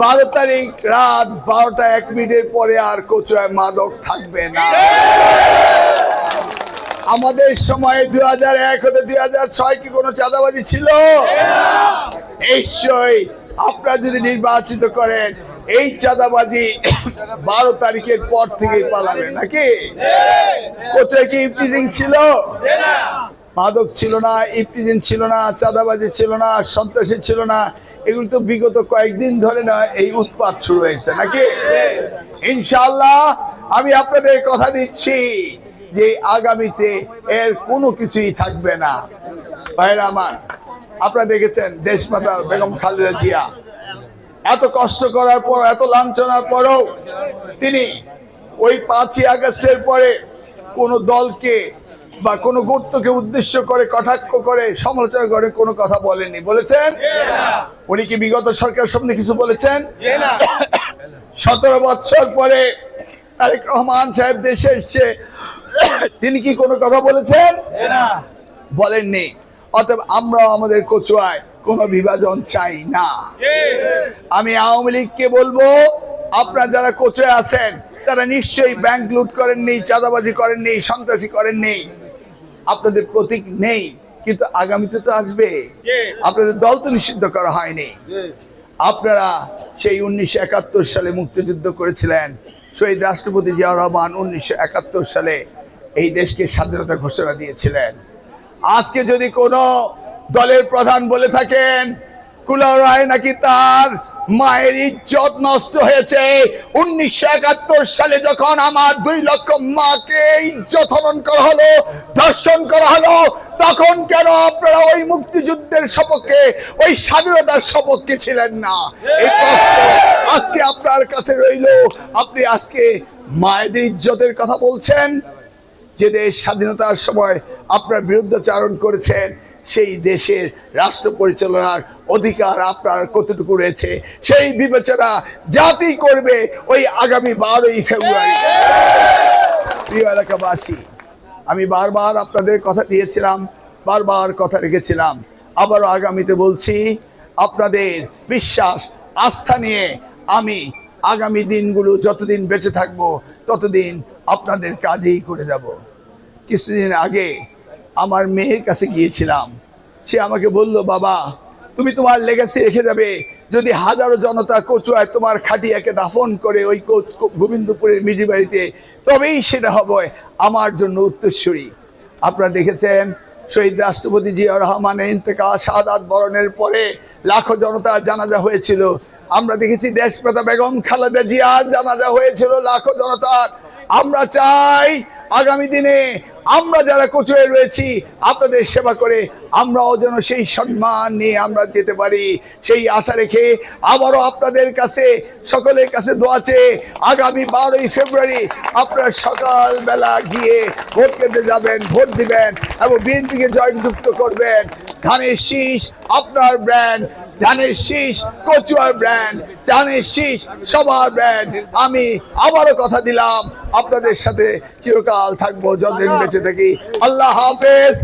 12 তারিখ রাত 12টা 1 মিনিটের পরে আর কচুয়ায় মাদক থাকবে না। আমাদের সময়ে 2001 হতে 2006 কি কোনো চাঁদাবাজি ছিল? নিশ্চয়ই। আপনারা যদি নির্বাচিত করেন এই চাঁদাবাজি 12 তারিখের পর থেকেই পালাবে নাকি? কোথায় কি ইফটিজিং ছিল? মাদক ছিল না, ইফটিজিং ছিল না, চাঁদাবাজি ছিল না, সন্ত্রাসী ছিল না। এগুলো তো বিগত কয়েকদিন ধরে না এই উৎপাত শুরু হয়েছে নাকি? ইনশাআল্লাহ আমি আপনাদের কথা দিচ্ছি যে আগামীতে এর কোনো কিছুই থাকবে না। ভাইরা আমার, আপনারা দেখেছেন দেশমাতা বেগম খালেদা জিয়া এত কষ্ট করার পর, এত লাঞ্ছনার পরও তিনি ওই 5ই আগস্টের পরে কোনো দলকে বা কোনো গোত্রকে উদ্দেশ্য করে কটাক্ষ করে সমালোচনা করে কোনো কথা বলেননি। বলেছেন? উনি কি বিগত সরকার সামনে কিছু বলেছেন? 17 বছর পরে তারেক রহমান সাহেব দেশে এসছে, তিনি কি কোনো কথা বলেছেন? বলেননি। অতএব আমরাও আমাদের কচুয়ায় কোনো বিভাজন চাই না। আমি আওয়ামী লীগকে বলবো, আপনারা যারা কচুয়ায় আছেন তারা নিশ্চয়ই ব্যাংক লুট করেননি, চাঁদাবাজি করেননি, সন্ত্রাসী করেননি। আপনাদের প্রতীক নেই, কিন্তু আগামীতে তো আসবে। আপনাদের দল তো নিষিদ্ধ করা হয়নি। আপনারা সেই 1971 সালে মুক্তিযুদ্ধ করেছিলেন। শহীদ রাষ্ট্রপতি জিয়াউর রহমান 1971 সালে এই দেশকে স্বাধীনতা ঘোষণা দিয়েছিলেন। আজকে যদি কোনো দলের প্রধান বলে থাকেন কুলাউ রায় নাকি তার মায়ের ইজ্জত নষ্ট হয়েছে, 1971 সালে যখন আমার 2 লক্ষ মাকে ইজ্জত হনন করা হলো, ধর্ষণ করা হলো, তখন কেন আপনারা ওই মুক্তিযুদ্ধের সপক্ষে, ওই স্বাধীনতার সপক্ষে ছিলেন না? এই প্রশ্ন আজকে আপনার কাছে রইল। আপনি আজকে মায়েদের ইজ্জতের কথা বলছেন। যে দেশ স্বাধীনতার সময় আপনার বিরুদ্ধাচারণ করেছেন, সেই দেশের রাষ্ট্র পরিচালনার অধিকার আপনার কতটুকু রয়েছে সেই বিবেচনা জাতি করবে ওই আগামী 12ই ফেব্রুয়ারি। প্রিয় এলাকাবাসী, আমি বারবার আপনাদের কথা দিয়েছিলাম, বারবার কথা রেখেছিলাম, আবারও আগামীতে বলছি, আপনাদের বিশ্বাস আস্থা নিয়ে আমি আগামী দিনগুলো যতদিন বেঁচে থাকবো ততদিন আপনাদের কাজেই করে যাব। কিছুদিন আগে আমার মেয়ের কাছে গিয়েছিলাম। সে আমাকে বলল, বাবা তুমি তোমার লেগাসি রেখে যাবে যদি হাজারো জনতা কচুয়ায় তোমার খাটিয়াকে দাফন করে ওই গোবিন্দপুরের মিজি বাড়িতে, তবেই সেটা হবে আমার জন্য উত্তরসূরি। আপনারা দেখেছেন শহীদ রাষ্ট্রপতি জিয়াউর রহমানের ইন্তেকাল, শাহাদাত বরণের পরে লাখো জনতার জানাজা হয়েছিল। আমরা দেখেছি দেশমাতা বেগম খালেদা জিয়ার জানাজা হয়েছিল লাখো জনতার। আমরা চাই আগামী দিনে আমরা যারা কচুয়ায় রয়েছি আপনাদের সেবা করে আমরাও যেন সেই সম্মান নিয়ে আমরা যেতে পারি, সেই আশা রেখে আবারও আপনাদের কাছে, সকলের কাছে দোয়া চেয়ে আগামী 12ই ফেব্রুয়ারি আপনারা সকালবেলা গিয়ে ভোট কেন্দ্রে যাবেন, ভোট দিবেন এবং বিএনপিকে জয়যুক্ত করবেন। ধানের শীষ আপনার ব্র্যান্ড, ধানের শীষ কচুয়ার ব্র্যান্ড, ধানের শীষ সবার ব্র্যান্ড। আমি আবারও কথা দিলাম আপনাদের সাথে চিরকাল থাকবো যতদিন বেঁচে থাকি। আল্লাহ হাফেজ।